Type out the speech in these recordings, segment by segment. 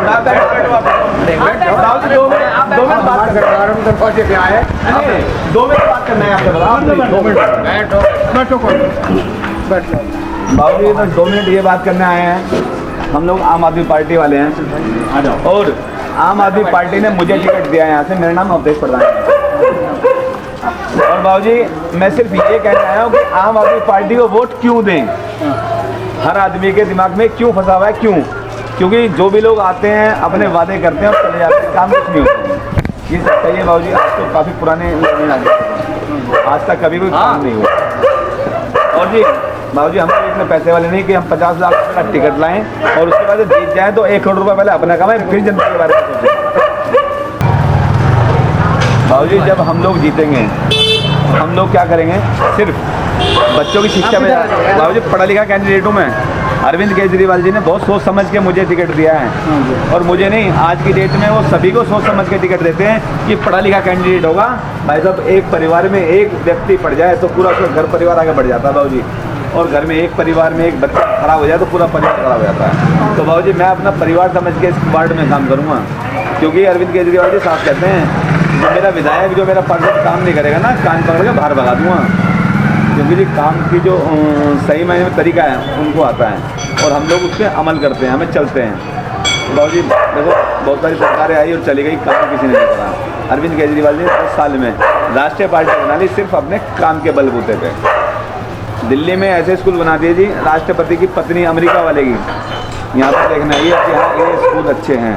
बात करना है आपसे, बाबू जी 2 मिनट ये बात करने आए हैं। हम लोग आम आदमी पार्टी वाले हैं, आ जाओ। और आम आदमी पार्टी ने मुझे टिकट दिया है यहाँ से, मेरा नाम अवधेश प्रधान है। और बाबूजी मैं सिर्फ ये कहने आया हूँ कि आम आदमी पार्टी को वोट क्यों दें। हर आदमी के दिमाग में क्यों फंसा हुआ है, क्यों? क्योंकि जो भी लोग आते हैं अपने वादे करते हैं और चले जाते हैं, काम कुछ नहीं होता। ये सच्चाई है बाबूजी। आज तो काफ़ी पुराने आज तक कभी कोई काम नहीं हुआ। और जी बाबूजी हम तो इतने पैसे वाले नहीं कि हम 50 लाख का टिकट लाएं और उसके बाद जीत जाएं तो 1 करोड़ रुपये पहले अपना कमाएं फिर जनता के बारे में सोचें। बाबूजी जब हम लोग जीतेंगे हम लोग क्या करेंगे, सिर्फ बच्चों की शिक्षा में। बाबूजी पढ़ा लिखा कैंडिडेट हूँ मैं। अरविंद केजरीवाल जी ने बहुत सोच समझ के मुझे टिकट दिया है, और मुझे नहीं, आज की डेट में वो सभी को सोच समझ के टिकट देते हैं कि पढ़ा लिखा कैंडिडेट होगा। भाई साहब एक परिवार में एक व्यक्ति पढ़ जाए तो पूरा घर परिवार आगे बढ़ जाता है बाबूजी, और घर में एक परिवार में एक बच्चा खराब हो जाए तो पूरा परिवार खराब हो जाता है। तो बाबूजी मैं अपना परिवार समझ के इस वार्ड में काम करूँगा, क्योंकि अरविंद केजरीवाल जी साफ कहते हैं जो मेरा विधायक जो मेरा पार्षद काम नहीं करेगा ना, कान पकड़ के बाहर भगा दूँगा, क्योंकि जी काम की जो सही मायने में तरीका है उनको आता है और हम लोग उस पर अमल करते हैं, हमें चलते हैं। बाबूजी देखो बहुत सारी सरकारें आई और चली गई, काम किसी ने नहीं करा। अरविंद केजरीवाल जी 10 साल में राष्ट्रीय पार्टी बना ली सिर्फ अपने काम के बलबूते पे। दिल्ली में ऐसे स्कूल बना दिए जी, राष्ट्रपति की पत्नी अमेरिका वाले की। यहाँ पर देखना ये कि हाँ ये स्कूल अच्छे हैं,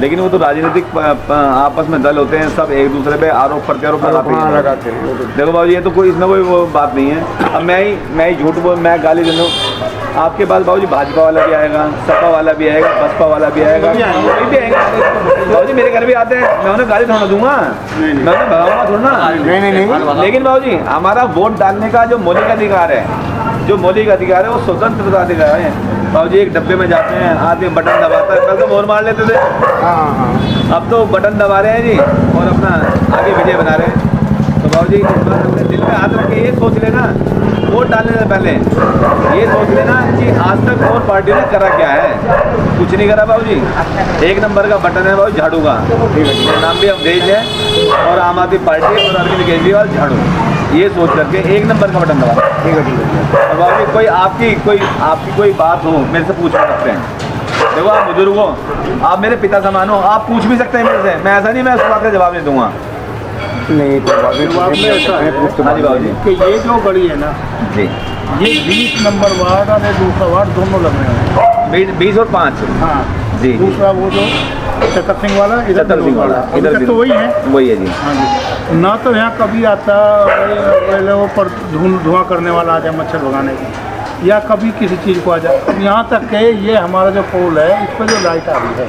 लेकिन वो तो राजनीतिक आपस में दल होते हैं, सब एक दूसरे पे आरोप प्रत्यारोप लगाते हैं। देखो बाबू ये तो कोई इसमें कोई वो बात नहीं है। अब मैं ही झूठ बोल, मैं गाली दे दूँ, आपके पास बाबूजी भाजपा वाला भी आएगा, सपा वाला भी आएगा, बसपा वाला भी आएगा, कोई भी आएगा। बाबूजी मेरे घर भी आते हैं, मैं उन्हें गाली थोड़ा दूंगा, मैं उन्हें भगाऊंगा थोड़ा ना, नहीं। लेकिन बाबूजी हमारा वोट डालने का जो मौलिक अधिकार है, जो मौलिक अधिकार है वो स्वतंत्रता अधिकार है। बाबूजी एक डब्बे में जाते हैं, आदमी बटन दबाता है, पहले तो मोहर मार लेते थे, अब तो बटन दबा रहे हैं जी और अपना आगे विजय बना रहे हैं। तो बाबूजी इस बार अपने दिल में हाथ रख के ये सोच लेना, वोट डालने से पहले ये सोच लेना कि आज तक और पार्टी ने करा क्या है। कुछ नहीं करा बाबूजी। 1 नंबर का बटन है बाबू झाड़ू का, मेरा नाम भी अवधेश है और आम आदमी पार्टी और अरविंद केजरीवाल झाड़ू, ये सोच करके 1 नंबर का बटन दबा। ठीक है। और बाबूजी कोई आपकी कोई बात हो मेरे से पूछ सकते हैं। देखो आप बुजुर्ग हो, आप मेरे पिता समान हो, आप पूछ भी सकते हैं मेरे से, मैं ऐसा नहीं मैं उस बात का जवाब नहीं दूंगा। नहीं तो जवाब में ऐसा है बाबूजी कि ये जो गली है ना जी, ये 20 नंबर वार्ड और दूसरा वार्ड दोनों लग रहे हैं, 20 और 5। हाँ जी। दूसरा वो जो चतर सिंह वाला, चतर सिंह वाला इधर तो वही है, वही है जी। हाँ जी। ना तो यहाँ कभी आता पहले वो पर धुआं करने वाला आ जाए मच्छर भगाने की, या कभी किसी चीज़ को आ जाए। अब यहाँ तक के ये हमारा जो पोल है इस पर जो लाइट आ रही है,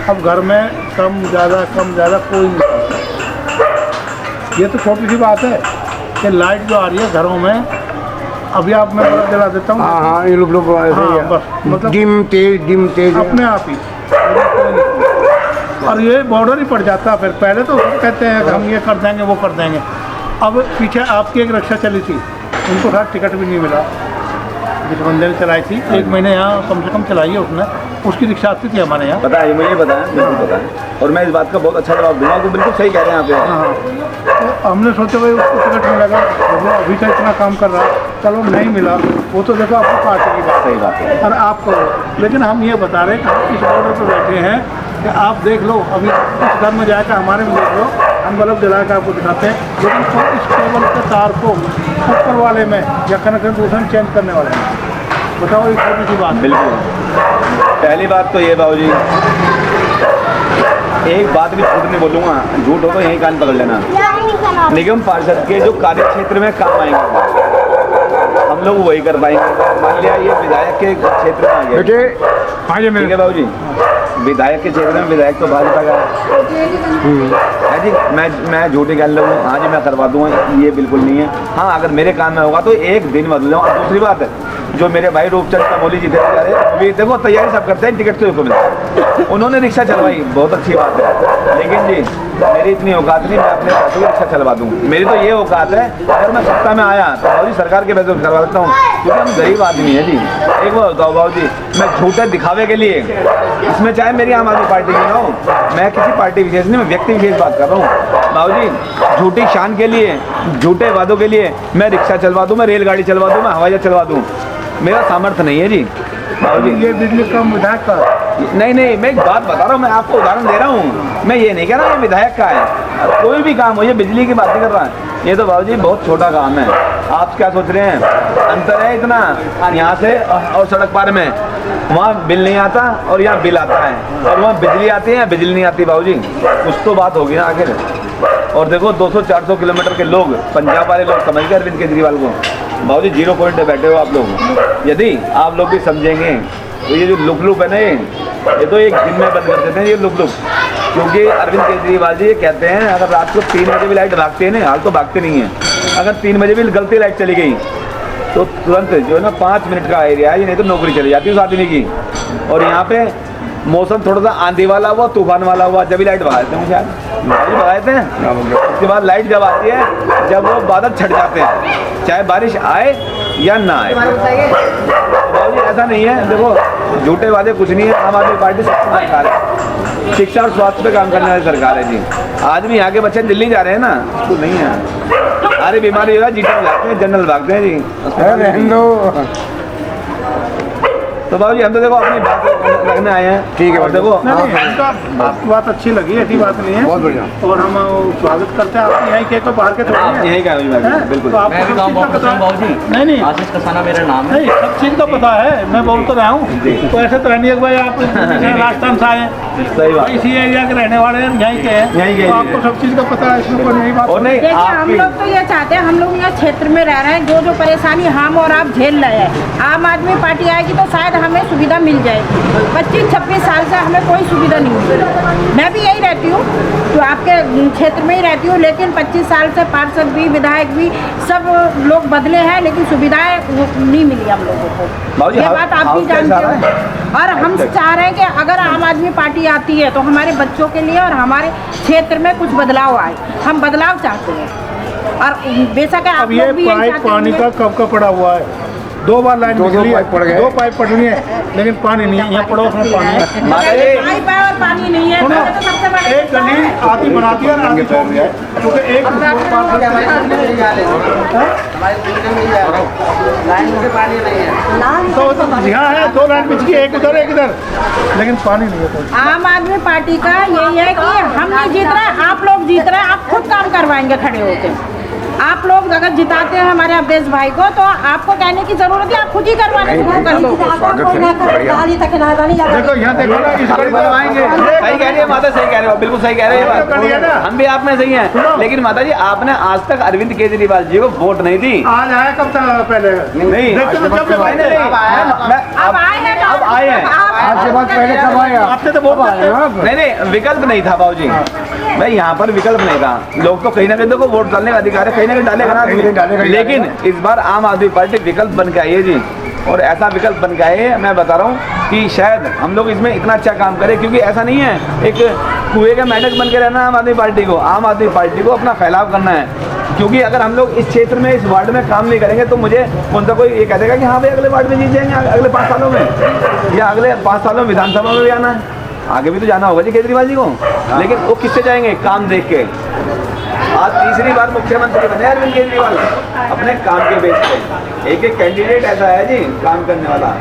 अब घर में कम ज़्यादा कोई नहीं। ये तो छोटी सी बात है कि लाइट जो आ रही है घरों में, अभी आप मैं बल्ब जला देता हूँ। हाँ ये लोग बस मतलब डिम तेज अपने आप ही, और ये बॉर्डर ही पड़ जाता है। फिर पहले तो सब कहते हैं कि हम ये कर देंगे वो कर देंगे। अब पीछे आपकी एक रक्षा चली थी, उनको साथ टिकट भी नहीं मिला, जिस बंदे ने चलाई थी 1 महीने यहाँ कम से कम चलाई है उसने, उसकी रिक्शा आती थी हमारे यहाँ। पता है मुझे पता है, बिल्कुल पता है, और मैं इस बात का बहुत अच्छा जवाब दूंगा। वो बिल्कुल सही कह रहे हैं आप। हाँ तो हमने सोचा भाई उसको टिकट मिलेगा, वो अभी तक इतना काम कर रहा है, चलो नहीं मिला वो तो देखो आपको पार्टी की बात, सही बात है, और आप करो। लेकिन हम ये बता रहे हैं कि हम इस बॉर्डर पर बैठे हैं कि आप देख लो, अभी इस घर में जाकर हमारे में देख लो, हम बल्ब जला कर आपको दिखाते हैं, लेकिन तो इस केबल के तार को ऊपर वाले में या कनेक्शन दूसरे चेंज करने वाले हैं। बताओ ये छोटी सी बात। बिल्कुल। पहली बात तो ये बाबूजी, एक बात भी झूठ नहीं बोलूँगा, झूठ हो तो यहीं कान पकड़ लेना। निगम पार्षद के जो कार्य क्षेत्र में काम आएंगे हम लोग वही कर पाएंगे। मान लिया ये विधायक के क्षेत्र में आ गया, ठीक है बाबूजी, विधायक के क्षेत्र में विधायक तो भाजपा का है जी। मैं झूठी कह लूँ, हाँ जी मैं करवा दूँगा, ये बिल्कुल नहीं है। हाँ अगर मेरे काम में होगा तो एक दिन बदल जाऊँ। और दूसरी बात है, जो मेरे भाई रूपचंद कमोली जी थे, अभी देखो तैयारी सब करते हैं, टिकट तो इनको मिलता है। उन्होंने रिक्शा चलवाई, बहुत अच्छी बात है, लेकिन जी मेरी इतनी औकात नहीं मैं अपने पैसों की रिक्शा चलवा दूँ। मेरी तो ये औकात है, अगर मैं सत्ता में आया तो बाबू जी सरकार के पैसे करवा सकता हूँ, क्योंकि हम गरीब आदमी हैं जी। एक बार बताओ बाबू जी, मैं झूठे दिखावे के लिए, इसमें चाहे मेरी आम आदमी पार्टी की ना हो, मैं किसी पार्टी विशेष नहीं, मैं व्यक्ति विशेष बात कर रहा हूँ बाबू जी, झूठी शान के लिए, झूठे वादों के लिए मैं रिक्शा चलवा दूँ, मैं रेलगाड़ी चलवा दूँ, मैं हवाई जहाज चलवा दूँ, मेरा सामर्थ्य नहीं है जी। बाबू जी ये बिजली कम विधायक का, नहीं मैं एक बात बता रहा हूँ, मैं आपको उदाहरण दे रहा हूँ, मैं ये नहीं कह रहा ये विधायक का है, कोई भी काम हो, ये बिजली की बात नहीं कर रहा है, ये तो बाबूजी बहुत छोटा काम है। आप क्या सोच रहे हैं, अंतर है इतना यहाँ से और सड़क पार में, वहाँ बिल नहीं आता और यहाँ बिल आता है, और वहाँ बिजली आती है, बिजली नहीं आती बाबूजी, कुछ तो बात होगी ना आखिर। और देखो 200-400 किलोमीटर के लोग, पंजाब वाले लोग समझ गए अरविंद केजरीवाल को, बाबूजी 0 पॉइंट पे बैठे हो आप लोग। यदि आप लोग भी समझेंगे तो ये जो लुक है ना, ये तो एक दिन में बंद कर देते हैं ये लुक, क्योंकि अरविंद केजरीवाल जी ये कहते हैं अगर रात को 3 बजे भी लाइट भागती है ना, हाल तो भागती नहीं है, अगर 3 बजे भी गलती लाइट चली गई तो तुरंत जो है ना 5 मिनट का एरिया है, ये नहीं तो नौकरी चली जाती है उस आदमी की। और यहाँ पे मौसम थोड़ा सा आंधी वाला हुआ, तूफान वाला हुआ, जब भी लाइट भगा देते हैं, शायद भगाए थे। उसके बाद लाइट जब आती है जब वो बादल छट जाते हैं, चाहे बारिश आए या ना आए। बाबूजी ऐसा नहीं है, देखो झूठे वादे कुछ नहीं है, आम आदमी पार्टी सरकार है, शिक्षा और स्वास्थ्य पे काम करने वाली सरकार है जी। आदमी यहाँ के बच्चे दिल्ली जा रहे हैं ना, स्कूल नहीं है, अरे बीमारी हो जीटी भागते हैं, जनरल भागते हैं जी। तो बाबू जी हम तो देखो अपनी बात रखने आए हैं, ठीक है। और देखो आपकी बात अच्छी लगी, ऐसी बात नहीं है, बहुत बढ़िया, और हम स्वागत करते हैं आपके यहीं के, बाहर के थोड़े हैं, यहीं का बिल्कुल। तो आपको सब चीज़ का पता है? नहीं आशीष कसाना मेरा नाम है, नहीं सब चीज़ का पता है, मैं बोल तो रहा हूँ, तो ऐसे तो नहीं है भाई आप राजस्थान से आए हैं, सही बात, इसी एरिया के रहने वाले हैं, यहीं के हैं, यहीं के, तो आपको सब चीज़ का पता है, इसमें कोई नई बात और नहीं। हम लोग तो ये चाहते हैं, हम लोग यहाँ क्षेत्र में रह रहे हैं, जो परेशानी हम और आप झेल रहे हैं, आम आदमी पार्टी आएगी तो शायद हमें सुविधा मिल जाएगी। 25-26 साल से हमें कोई सुविधा नहीं मिल रही, मैं भी यही रहती हूँ, तो आपके क्षेत्र में ही रहती हूँ, लेकिन 25 साल से पार्षद भी, विधायक भी, सब लोग बदले हैं, लेकिन सुविधाएं नहीं मिली हम लोगों को, ये बात आप भी जानते हो। और हम चाह रहे हैं कि अगर आम आदमी पार्टी आती है तो हमारे बच्चों के लिए और हमारे क्षेत्र में कुछ बदलाव आए, हम बदलाव चाहते हैं। और बेशक आप लोग भी पानी का कब का पड़ा हुआ है, 2 बार लाइन बिजली, 2 पाइप पड़ रही है, लेकिन पानी नहीं है, यहाँ पड़ोस में पानी है, पाइप है और पानी नहीं है, तो सबसे बड़ी एक गली आधी बनाती है और आधी छोड़ दिया, क्योंकि एक तो यहाँ है 2 लाइन बिजली, एक उधर एक इधर, लेकिन पानी नहीं है कोई। आम आदमी पार्टी का यही है कि हम नहीं जीत रहे, आप लोग जीत रहे हैं, आप खुद काम करवाएंगे खड़े होकर। आप लोग अगर जिताते हैं हमारे अवधेश भाई को, तो आपको कहने की जरूरत है, आप खुद ही करवाने शुरू कर लो। देखो यहाँ देखो ना, इस बार बनवाएंगे, सही कह रही है माता, सही कह रहे हो, बिल्कुल सही कह रहे हैं, हम भी आप में सही हैं, लेकिन माता जी आपने आज तक अरविंद केजरीवाल जी को वोट नहीं दी। आज आया कब तक पहले? नहीं अब आए हैं, आज के बाद पहले कब आया? आपने तो वोट नहीं विकल्प नहीं था बाबू जी भाई, यहाँ पर विकल्प नहीं था, लोग तो कहीं ना कहीं देखो वोट डालने का अधिकार है, कहीं ना कहीं डालेगा, लेकिन इस बार आम आदमी पार्टी विकल्प बन के आई है जी, और ऐसा विकल्प बन के आए हैं, मैं बता रहा हूँ कि शायद हम लोग इसमें इतना अच्छा काम करें, क्योंकि ऐसा नहीं है एक कुएं का मेंढक बन के रहना आम आदमी पार्टी को, आम आदमी पार्टी को अपना फैलाव करना है, क्योंकि अगर हम लोग इस क्षेत्र में, इस वार्ड में काम नहीं करेंगे तो मुझे कौन सा कोई ये कह देगा कि हाँ भाई अगले वार्ड में जीत जाएंगे, अगले 5 सालों में, या अगले 5 सालों में विधानसभा में भी आना है, आगे भी तो जाना होगा जी केजरीवाल जी को, लेकिन वो किससे जाएंगे? काम देख के। आज तीसरी बार मुख्यमंत्री बने अरविंद केजरीवाल अपने काम के बेस पे, एक कैंडिडेट ऐसा है जी काम करने वाला,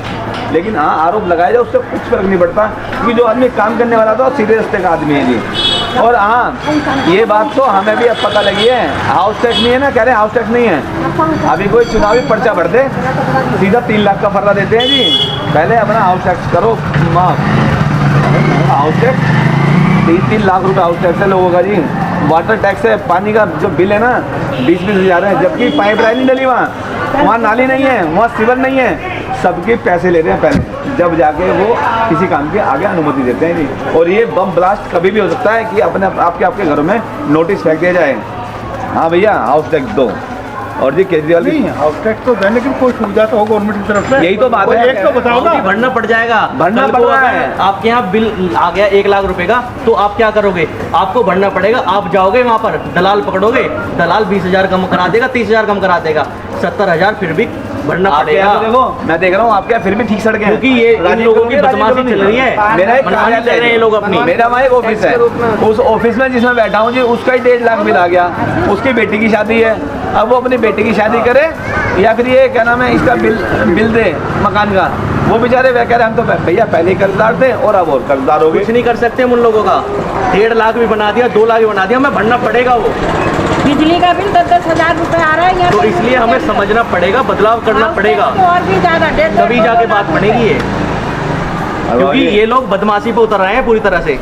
लेकिन हाँ आरोप लगाया जाए उससे कुछ फर्क नहीं पड़ता, क्योंकि जो आदमी काम करने वाला था सीधे रास्ते का आदमी है जी। और हाँ ये बात तो हमें भी अब पता लगी है, हाउस टैक्स नहीं है ना, कह रहे हैं हाउस टैक्स नहीं है, अभी कोई चुनावी पर्चा भर दे सीधा 3 लाख का फर्रा देते हैं जी, पहले अपना हाउस टैक्स करो माफ, हाउस टैक्स 3 लाख रुपए हाउस टैक्स है लोगों का जी, वाटर टैक्स है, पानी का जो बिल है ना 20-20 हज़ार है, जबकि पाइप लाइन नहीं डली, वहाँ नाली नहीं है, वहाँ सीवर नहीं है, सबके पैसे ले रहे हैं पहले, जब जाके वो किसी काम के आगे अनुमति देते हैं जी। और ये बम ब्लास्ट कभी भी हो सकता है कि अपने आपके घरों में नोटिस फेंक दिया जाए, हाँ भैया हाउस टैक्स दो, और जी केजरीवाल की नहीं हाउस टैक्स तो दें, लेकिन कोई सुविधा तो हो गवर्नमेंट की तरफ से। यही तो बात कोई है। एक तो बताओ ना। भरना पड़ जाएगा, भरना कल पड़ को रहा अगर है। आपके यहाँ बिल आ गया 1 लाख रुपए का, तो आप क्या करोगे? आपको भरना पड़ेगा। आप जाओगे वहाँ पर, दलाल पकड़ोगे, दलाल 20,000 कम करा देगा, 30,000 कम करा देगा, 70,000 फिर भी भरना आपके पड़ेगा। यहाँ तो देखो मैं देख रहा हूँ आपके यहाँ फिर भी ठीक सड़कें हैं। क्योंकि ये इन लोगों की बदमाशी चल रही है, मेरा एक मनमानी कार्यालय कर रहे हैं ये लोग अपनी। मेरा वहाँ एक ऑफिस है, उस ऑफिस में जिसमें बैठा हूँ जी उसका ही 1.5 लाख बिल आ गया। उसकी बेटी की शादी है, अब वो अपनी बेटी की शादी करे या फिर ये क्या नाम है इसका बिल दे मकान का। वो बेचारे वह कह रहे हम तो भैया पहले ही कर्जदार थे और अब और कर्जदार हो गए। कुछ नहीं कर सकते हम उन लोगों का। 1.5 लाख भी बना दिया, 2 लाख भी बना दिया, हमें भरना पड़ेगा वो। बिजली का बिल 10-10 हज़ार रुपए आ रहा है यहाँ तो पे। इसलिए हमें समझना पड़ेगा, बदलाव करना पड़ेगा, तो और भी ज़्यादा तभी जाके बात बनेगी ये। क्योंकि ये लोग बदमाशी पे उतर रहे हैं पूरी तरह से,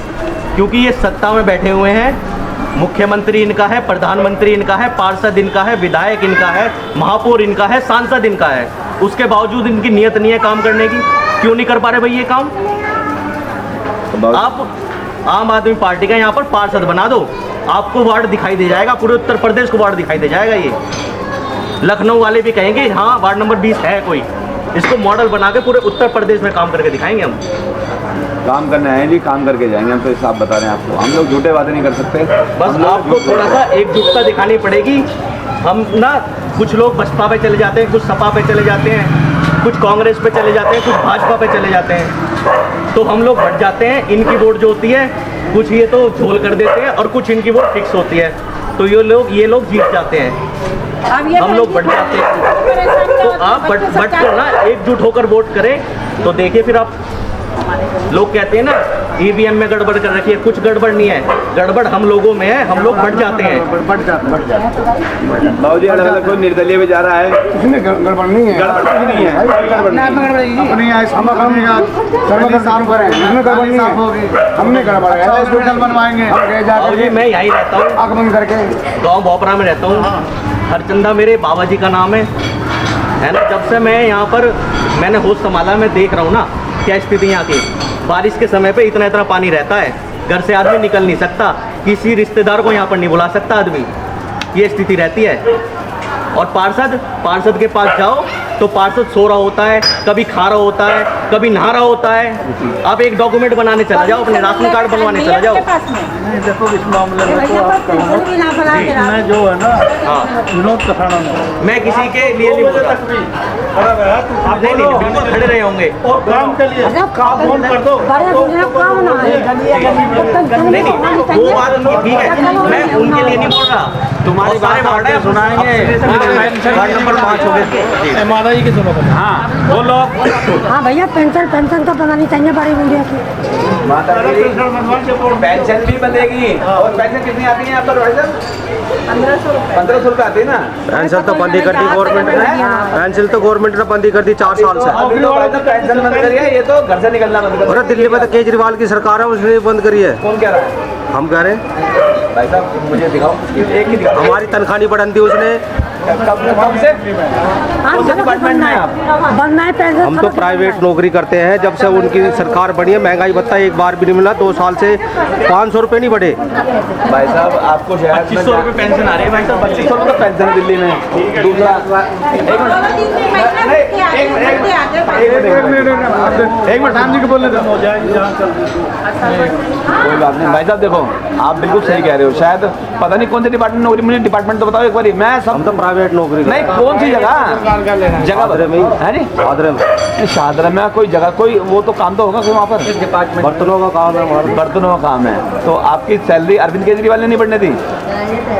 क्योंकि ये सत्ता में बैठे हुए हैं। मुख्यमंत्री इनका है, प्रधानमंत्री इनका है, पार्षद इनका है, विधायक इनका है, महापौर इनका है, सांसद इनका है। उसके बावजूद इनकी नीयत नहीं है काम करने की। क्यों नहीं कर पा रहे भाई ये काम? आप आम आदमी पार्टी का यहाँ पर पार्षद बना दो, आपको वार्ड दिखाई दे जाएगा, पूरे उत्तर प्रदेश को वार्ड दिखाई दे जाएगा। ये लखनऊ वाले भी कहेंगे हाँ वार्ड नंबर 20 है कोई। इसको मॉडल बना के पूरे उत्तर प्रदेश में काम करके दिखाएंगे हम। काम करने आए जी, काम करके जाएंगे हम, तो इस आप बता रहे हैं आपको। हम लोग झूठे वादे नहीं कर सकते। बस आपको थोड़ा सा एकजुटता दिखानी पड़ेगी। हम ना कुछ लोग बसपा पे चले जाते हैं, कुछ सपा पे चले जाते हैं, कुछ कांग्रेस पे चले जाते हैं, कुछ भाजपा पे चले जाते हैं। तो हम लोग बढ़ जाते हैं। इनकी वोट जो होती है कुछ ये तो झोल कर देते हैं और कुछ इनकी वोट फिक्स होती है, तो ये लोग जीत जाते हैं। अब ये हम लोग बढ़ जाते हैं। तो आप बढ़ कर ना एकजुट होकर वोट करें, तो देखिए फिर आप। लोग कहते हैं ना ईवीएम में गड़बड़ कर रखी है, कुछ गड़बड़ नहीं है, गड़बड़ हम लोगों में है। हम लोग बढ़ जाते हैं। बढ़ जाते बाबू जी अलग अलग कोई निर्दलीय में जा रहा है, इसमें गड़बड़ नहीं है। गड़बड़ कुछ नहीं है। अपनी इसमें गड़बड़ नहीं है। हमने गड़बड़ है, हॉस्पिटल बनवाएंगे हम गए बाबू जी मैं यहीं रहता हूँ, आगमन करके। गाँव भोपरा में रहता हूँ। हरचंदा मेरे बाबा जी का नाम है ना। जब से मैं यहाँ पर मैंने होश संभाला, मैं देख रहा हूँ ना क्या स्थिति यहाँ की। बारिश के समय पे इतना इतना पानी रहता है, घर से आदमी निकल नहीं सकता, किसी रिश्तेदार को यहाँ पर नहीं बुला सकता आदमी, ये स्थिति रहती है। और पार्षद के पास जाओ तो पार्षद सो रहा होता है, कभी खा रहा होता है, कभी नहा रहा होता है। आप एक डॉक्यूमेंट बनाने चला जाओ, अपने राशन कार्ड बनवाने चला जाओ। नहीं देखो इस मामले में तो आप मैं जो है ना हाँ विनोद कथाना में मैं किसी के लिए नहीं बोल रहा। आप नहीं बिल्कुल खड़े रहे होंगे। और काम के लिए काम फोन कर दो। नहीं वो बात ठीक है, मैं उनके लिए नहीं बोल रहा। तुम्हारी सारे वार्ड है सुनाएंगे। वार्ड नंबर 5 हो गए। माता जी की सुनो। हाँ बोलो। हाँ भैया पेंशन तो बनानी चाहिए बड़ी मीडिया की। माता जी पेंशन भी बनेगी। और पेंशन कितनी आती है आप पर? 1500 रुपये आती है ना। पेंशन तो बंदी कर दी गवर्नमेंट ने, पेंशन तो गवर्नमेंट ने बंदी कर दी 4 साल से। अभी तो भाई साहब पेंशन बंद करी है, ये तो घर से निकलना बंद कर। और दिल्ली में तो केजरीवाल की सरकार है, उसने बंद करी है। कौन कह रहा है? हम कह रहे हैं भाई साहब मुझे दिखाओ, एक ही दिखाओ। हमारी तनख्वाह नहीं बढ़ाई दी उसने। कब से? कौन से डिपार्टमेंट में आप? बनना है पेंशन। हम तो प्राइवेट नौकरी करते हैं। जब से उनकी सरकार बनी है महंगाई भत्ता एक बार भी नहीं मिला। 2 साल से 500 रुपये नहीं बढ़े। भाई साहब आपको शायद 2500 रुपये पेंशन आ रही है भाई साहब। 2500 रुपये पेंशन है दिल्ली में। दूसरा एक मिनट राम जी को बोलने दो। कोई बात नहीं भाई साहब, देखो आप बिल्कुल सही कह रहे हो। शायद पता नहीं कौन से डिपार्टमेंट नौकरी, मुझे डिपार्टमेंट तो बताओ एक बार। मैं सब हम तो प्राइवेट नौकरी नहीं, कौन सी जगह शादरे में ही। है नी? शादरे में। शादरा में कोई जगह, कोई वो तो काम तो होगा कोई वहाँ पर। डिपार्टमेंट बर्तनों का काम है हमारा। बर्तनों का काम है। तो आपकी सैलरी अरविंद केजरीवाल ने नहीं बढ़ने दी?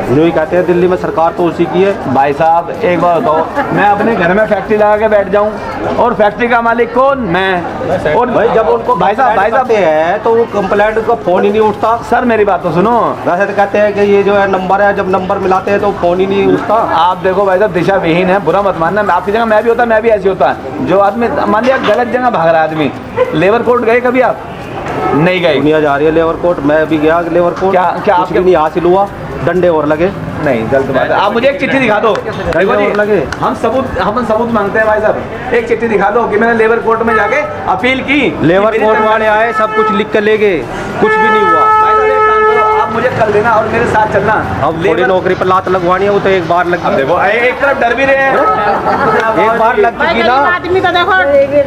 यूँ ही कहते हैं दिल्ली में सरकार तो उसी की है। भाई साहब एक बात बताओ, मैं अपने घर में फैक्ट्री लगा के बैठ जाऊं और फैक्ट्री का मालिक कौन? मैं। और भाई जब उनको भाई साहब हैं तो वो कंप्लेंट का फोन ही नहीं उठता। सर मेरी बात तो सुनो। वैसे तो कहते हैं कि ये जो है नंबर है, जब नंबर मिलाते हैं तो फोन ही नहीं उठता। आप देखो भाई साहब दिशा विहीन है, बुरा मत मानना। आपकी जगह मैं भी होता, मैं भी ऐसी होता। जो आदमी मान लिया गलत जगह भाग रहा है आदमी। लेबर कोर्ट गए कभी आप? नहीं गए। दुनिया जा रही है लेबर कोर्ट, मैं भी गया लेबर कोर्ट। क्या कुछ आपके भी नहीं हासिल हुआ, डंडे और लगे। नहीं गलत बात है। आप मुझे एक चिट्ठी दिखा दो। देखो जी, लगे। हम सबूत मांगते हैं भाई साहब। एक चिट्ठी दिखा दो कि मैंने लेबर कोर्ट में जाके अपील की। लेबर कोर्ट वाले आए, सब कुछ लिख कर ले गए, कुछ भी नहीं हुआ। भाई साहब एक काम करो, आप मुझे डिसाइड कर लेना और मेरे साथ चलना। अब थोड़ी नौकरी पर लात लगवानी है, वो तो एक बार लग अब देखो एक तरफ डर भी रहे हैं, एक बार लग चुकी ना, आदमी को देखो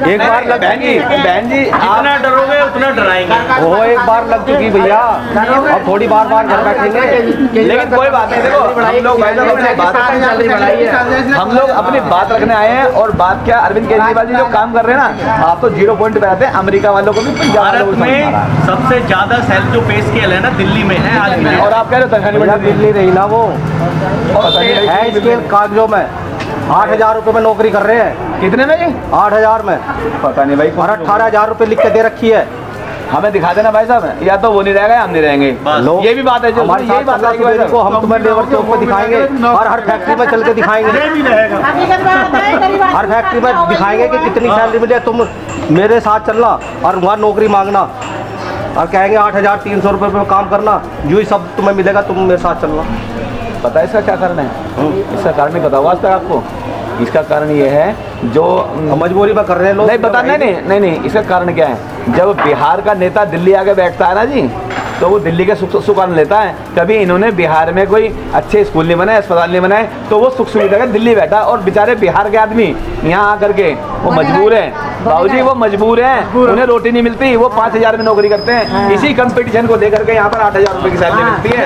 एक बार लग बहन जी जितना डरोगे उतना डराएंगे। वो एक बार लग चुकी भैया, अब थोड़ी बार बार घर बैठेंगे। लेकिन कोई बात नहीं, देखो हम लोग भाई साहब अपनी बात, हम लोग अपनी बात रखने आए हैं। और बात क्या, अरविंद केजरीवाल जी जो काम कर रहे हैं ना, आप तो 0 पॉइंट पे आते हैं, अमेरिका वालों को भी पंजाब वालों भारत को भी समझा रहा में सबसे ज्यादा सेल्फ जो पे स्केल है ना दिल्ली में है आज है। भी। और आप कह रहे हो तनख्वाह नहीं भैया बढ़ती? दिल्ली रही ना वो, पता नहीं है इसके कागजों में 8,000 रुपये में नौकरी कर रहे हैं। कितने में जी? 8,000 में, पता नहीं भाई, और 18,000 रुपये लिख के दे रखी है। हमें दिखा देना भाई साहब, या तो वो नहीं रहेगा या हम नहीं रहेंगे। लोग ये भी बात है, जो हमारे यही साथ बात चलना है को हम तुम्हें लेबर चौक पे दिखाएंगे और हर फैक्ट्री में चल के दिखाएंगे, भी रहेगा। हकीकत बात है, गरीब आदमी हर फैक्ट्री में का दिखाएंगे कि कितनी सैलरी मिले, तुम मेरे साथ चलना और वहाँ नौकरी मांगना और कहेंगे 8,300 रुपये में काम करना, जो ही सब तुम्हें मिलेगा, तुम मेरे साथ चलना। पता है इसका क्या कारण है? इसका कारण नहीं पता होगा आज तक आपको। इसका कारण ये है जो मजबूरी में कर रहे हैं लोग। नहीं पता, नहीं, इसका कारण क्या है? जब बिहार का नेता दिल्ली आके बैठता है ना जी, तो वो दिल्ली के सुख आनंद लेता है। कभी इन्होंने बिहार में कोई अच्छे स्कूल नहीं बनाए, अस्पताल नहीं बनाए, तो वो सुख सुविधा का दिल्ली बैठा। और बेचारे बिहार के आदमी यहाँ आकर के वो मजबूर है बाबूजी, वो मजबूर है, उन्हें रोटी नहीं मिलती, वो 5,000 में नौकरी करते हैं। इसी कंपटीशन को लेकर के यहाँ पर 8,000 रुपये की सैलरी मिलती है।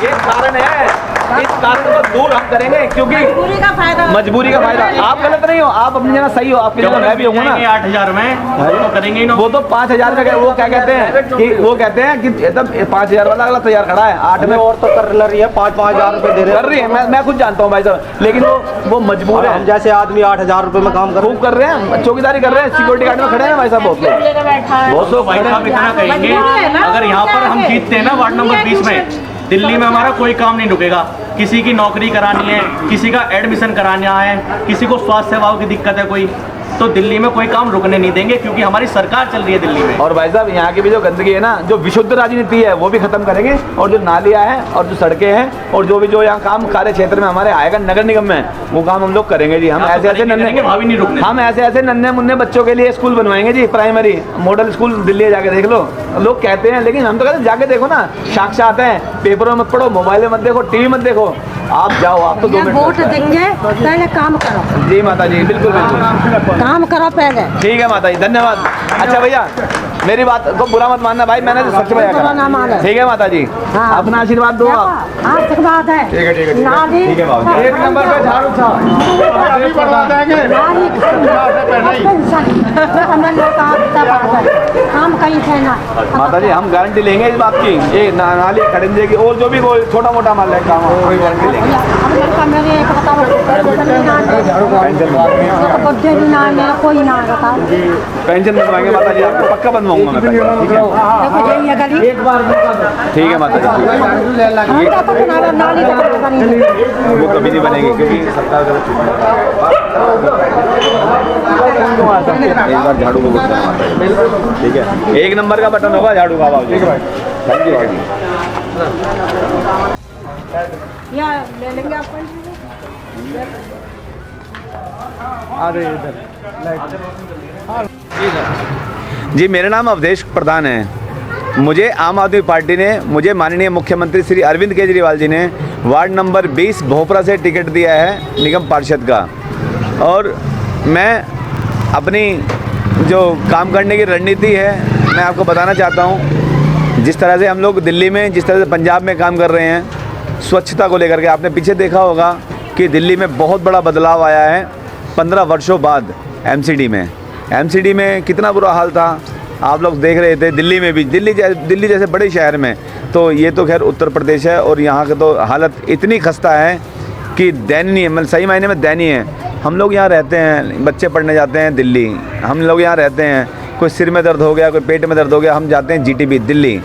ये कारण है, इस कारण को दूर हम करेंगे, क्योंकि मजबूरी का फायदा, आप गलत नहीं हो, आप अपनी जगह सही हो, आपकी जगह मैं भी हूँ ना। 8,000 में तो करेंगे ही ना। वो तो 5,000 में वो क्या कहते हैं कि वो कहते हैं कि एकदम 5,000 वाला अगला तैयार खड़ा है, 8 में और तो कर रही है, 5,000 रुपये दे कर रही है। मैं खुद जानता हूँ भाई साहब, लेकिन वो मजबूर है। हम जैसे आदमी 8,000 रुपये में काम खूब कर रहे हैं, चौकीदारी कर रहे हैं, सिक्योरिटी गार्ड में खड़े हैं भाई साहब बहुत लोग, बहुत लोग भाई खड़े साहब हैं। इतना कहेंगे, मजबूरी है ना। अगर यहाँ पर हम जीतते हैं ना वार्ड नंबर 20 में, दिल्ली में हमारा कोई काम नहीं रुकेगा। किसी की नौकरी करानी है, किसी का एडमिशन कराना है, किसी को स्वास्थ्य सेवाओं की दिक्कत है कोई, तो दिल्ली में कोई काम रुकने नहीं देंगे, क्योंकि हमारी सरकार चल रही है दिल्ली में। और भाई साहब यहाँ की भी जो गंदगी है ना, जो विशुद्ध राजनीति है वो भी खत्म करेंगे। और जो नालियाँ हैं और जो सड़कें हैं और जो भी जो यहाँ काम कार्य क्षेत्र में हमारे आएगा नगर निगम में, वो काम हम लोग करेंगे जी। हम ऐसे ऐसे नन्हे मुन्ने बच्चों के लिए स्कूल बनवाएंगे जी, प्राइमरी मॉडल स्कूल दिल्ली जाके देख लो। लोग कहते हैं, लेकिन हम तो कहते हैं जाके देखो ना, साक्षात है, पेपरों में पढ़ो, मोबाइल में मत देखो, टीवी मत देखो, आप जाओ, आप तो 2 मिनट वोट देंगे, पहले काम करो, जी माता जी, बिल्कुल बिल्कुल काम करो पहले। ठीक है माता जी, धन्यवाद। अच्छा भैया, मेरी बात को बुरा मत मानना भाई, मैंने तो सच बयां बुरा ना मानो। करा। ठीक है माता जी, हाँ। अपना आशीर्वाद दो आप। आशीर्वाद है। ठीक है, ठीक है, ठीक ना दी, है, ठीक है बाबू। 1 नंबर पे झाड़ू था। अभी बढ़वा देंगे। नारी पेंशन, हमें लोग काम कहीं थे ना। माता जी हम गारंटी लेंगे इस बात की, ये नाली खड़ंजे की और जो भी कोई छोटा मोटा माल है काम, कोई गारंटी लेंगे। मेरे एक बता बर्थडे भी ना है, मेरा कोई ना है, बताओ। पेंशन बनवाएंगे माता जी, आपको पक्का बनवाऊंगा मैं पेंशन, ठीक है? देखो ये गली ठीक है माता जी, हम क्या तो बना रहे, नाली तो बनी नहीं। वो कभी नहीं बनेगी क्योंकि सरकार गलत चुनी है। एक बार झाड़ू को गुस्सा माता जी, ठीक है? 1 नंबर का बटन होगा झाड़ू का बाबू, ठीक है भाई, थैंक यू भाई। या ले लेंगे आप जी, मेरा नाम अवधेश प्रधान है। मुझे आम आदमी पार्टी ने, मुझे माननीय मुख्यमंत्री श्री अरविंद केजरीवाल जी ने वार्ड नंबर 20 भोपरा से टिकट दिया है निगम पार्षद का। और मैं अपनी जो काम करने की रणनीति है मैं आपको बताना चाहता हूँ। जिस तरह से हम लोग दिल्ली में, जिस तरह से पंजाब में काम कर रहे हैं स्वच्छता को लेकर के, आपने पीछे देखा होगा कि दिल्ली में बहुत बड़ा बदलाव आया है 15 वर्षों बाद। एमसीडी में कितना बुरा हाल था, आप लोग देख रहे थे। दिल्ली में भी, दिल्ली जैसे बड़े शहर में, तो ये तो खैर उत्तर प्रदेश है और यहाँ की तो हालत इतनी खस्ता है कि दयनीय, मतलब सही मायने में दयनीय है। हम लोग यहाँ रहते हैं, बच्चे पढ़ने जाते हैं दिल्ली, हम लोग यहाँ रहते हैं, कोई सिर में दर्द हो गया, कोई पेट में दर्द हो गया, हम जाते हैं जीटीबी दिल्ली।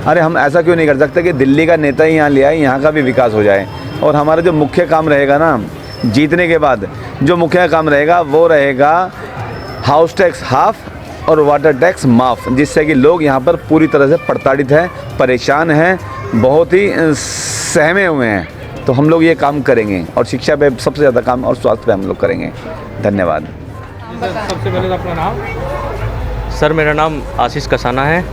अरे हम ऐसा क्यों नहीं कर सकते कि दिल्ली का नेता ही यहाँ ले आए, यहाँ का भी विकास हो जाए। और हमारा जो मुख्य काम रहेगा ना, जीतने के बाद जो मुख्य काम रहेगा वो रहेगा हाउस टैक्स हाफ और वाटर टैक्स माफ़, जिससे कि लोग यहाँ पर पूरी तरह से प्रताड़ित हैं, परेशान हैं, बहुत ही सहमे हुए हैं। तो हम लोग ये काम करेंगे और शिक्षा पे सबसे ज़्यादा काम और स्वास्थ्य पे हम लोग करेंगे। धन्यवाद। सबसे पहले तो अपना नाम। सर मेरा नाम आशीष कसाना है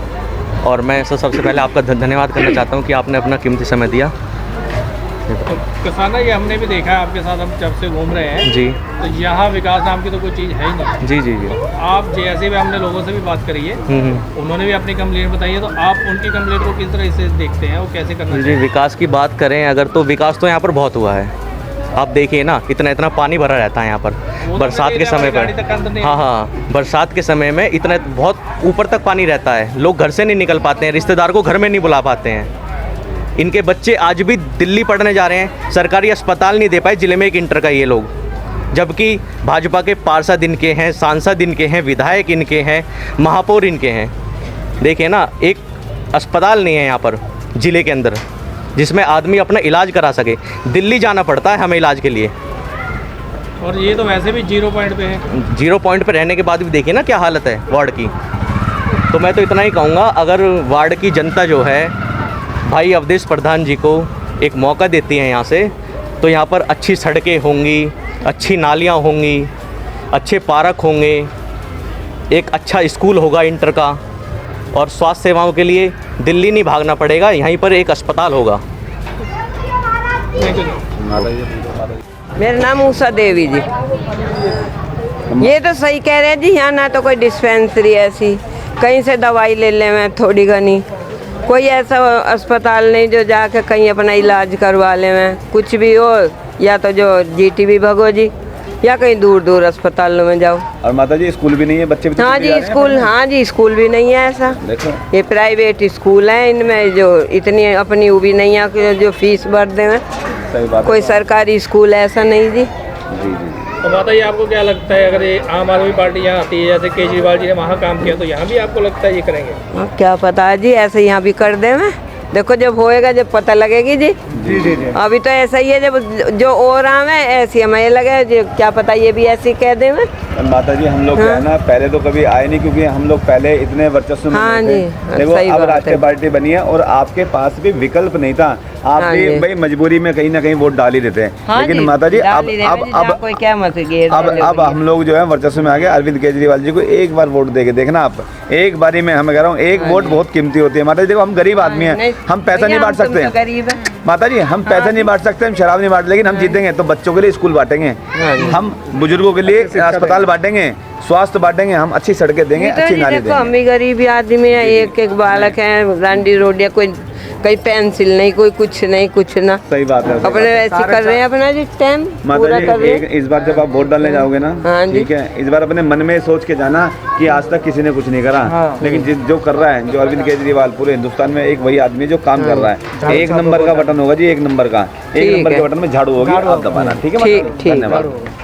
और मैं सबसे पहले आपका धन्यवाद करना चाहता हूँ कि आपने अपना कीमती समय दिया। तो किसाना ये हमने भी देखा है आपके साथ, हम जब से घूम रहे हैं जी तो यहाँ विकास नाम की तो कोई चीज़ है ही नहीं। जी जी जी। आप जैसे भी हमने लोगों से भी बात करी है, उन्होंने भी अपनी कंप्लेंट बताई है, तो आप उनकी कंप्लेंट को किस तरह से देखते हैं, वो कैसे करना जी। चाहिए? विकास की बात करें अगर तो विकास तो यहाँ पर बहुत हुआ है। आप देखिए ना, इतना पानी भरा रहता है यहाँ पर बरसात के समय पर। हाँ हाँ, बरसात के समय में इतना बहुत ऊपर तक पानी रहता है, लोग घर से नहीं निकल पाते हैं, रिश्तेदार को घर में नहीं बुला पाते हैं। इनके बच्चे आज भी दिल्ली पढ़ने जा रहे हैं, सरकारी अस्पताल नहीं दे पाए जिले में एक इंटर का ये लोग, जबकि भाजपा के पार्षद इनके हैं, सांसद इनके हैं, विधायक इनके हैं, महापौर इनके हैं। देखिए ना, एक अस्पताल नहीं है यहाँ पर ज़िले के अंदर जिसमें आदमी अपना इलाज करा सके, दिल्ली जाना पड़ता है हमें इलाज के लिए। और ये तो वैसे भी 0 पॉइंट पे है। 0 पॉइंट पे रहने के बाद भी देखिए ना क्या हालत है वार्ड की। तो मैं तो इतना ही कहूँगा, अगर वार्ड की जनता जो है भाई अवधेश प्रधान जी को एक मौका देती है यहाँ से, तो यहाँ पर अच्छी सड़कें होंगी, अच्छी नालियाँ होंगी, अच्छे पार्क होंगे, एक अच्छा स्कूल होगा इंटर का, और स्वास्थ्य सेवाओं के लिए दिल्ली नहीं भागना पड़ेगा, यहीं पर एक अस्पताल होगा। मेरा नाम उषा देवी जी। ये तो सही कह रहे हैं जी, यहाँ ना तो कोई डिस्पेंसरी ऐसी, कहीं से दवाई ले लें मैं थोड़ी घनी, कोई ऐसा अस्पताल नहीं जो जाके कहीं अपना इलाज करवा लें मैं, कुछ भी हो या तो जो जीटीबी भगो जी, या कहीं दूर दूर अस्पतालों में जाओ। और माता जी स्कूल भी नहीं है, बच्चे भी हाँ जी स्कूल, हाँ जी स्कूल भी नहीं है ऐसा। देखो ये प्राइवेट स्कूल है, इनमें जो इतनी अपनी वो भी नहीं है कि जो फीस भर दें। सही बात। कोई सरकारी स्कूल ऐसा नहीं जी। जी जी। तो माता जी आपको क्या लगता है, अगर ये आम आदमी पार्टी यहाँ आती है, जैसे केजरीवाल जी ने वहाँ काम किया, तो यहाँ भी आपको लगता है ये करेंगे? अब क्या पता है जी, ऐसे यहाँ भी कर दे मैं, देखो जब होएगा जब पता लगेगी जी। जी जी जी। अभी तो ऐसा ही है, जब जो और आम है ऐसी हमें लगे जी, क्या पता ये भी ऐसी कह दे मैं। माता जी हम लोग क्या है ना, पहले तो कभी आए नहीं, क्योंकि हम लोग पहले इतने वर्चस्व में हाँ नहीं जी, थे। देखो सही अब बात राष्ट्रीय है। पार्टी बनी है और आपके पास भी विकल्प नहीं था, आप हाँ भी जी। भाई मजबूरी में कहीं ना कहीं वोट डाल ही देते हैं। हाँ लेकिन जी, माता जी डाल ही रहे हैं जी, जहाँ कोई क्या मत घेर अब डाले हम लोग जो है वर्चस्व में आ गए। अरविंद केजरीवाल जी को एक बार वोट देके देखना आप, एक बारी में, हम कह रहा हूँ एक वोट बहुत कीमती होती है। माता जी देखो हम गरीब आदमी हैं, हम पैसा नहीं बांट सकते। गरीब है माता जी हम पैसा नहीं बांट सकते, हम शराब नहीं बांट, लेकिन हम जीतेंगे तो बच्चों के लिए स्कूल बांटेंगे, हम बुजुर्गों के लिए अस्पताल बांटेंगे, स्वास्थ्य बांटेंगे, हम अच्छी सड़कें देंगे, अच्छी नाली देखो हम देंगे। भी गरीब आदमी है, एक एक बालक है, रांडी रोडिया, कोई कहीं पेंसिल नहीं, कोई कुछ नहीं, कुछ ना सही बात है। अपने वैसे कर रहे हैं अपना जी टाइम पूरा माता कर रहे जी हैं। इस बार जब आप वोट डालने जाओगे ना, हाँ जी। ठीक है, इस बार अपने मन में सोच के जाना कि आज तक किसी ने कुछ नहीं करा, लेकिन जो कर रहा है, जो अरविंद केजरीवाल पूरे हिंदुस्तान में एक वही आदमी जो काम कर रहा है। 1 नंबर का बटन होगा जी, 1 नंबर का, 1 नंबर के बटन में झाड़ू होगी, आप दबाना। ठीक है, ठीक, धन्यवाद।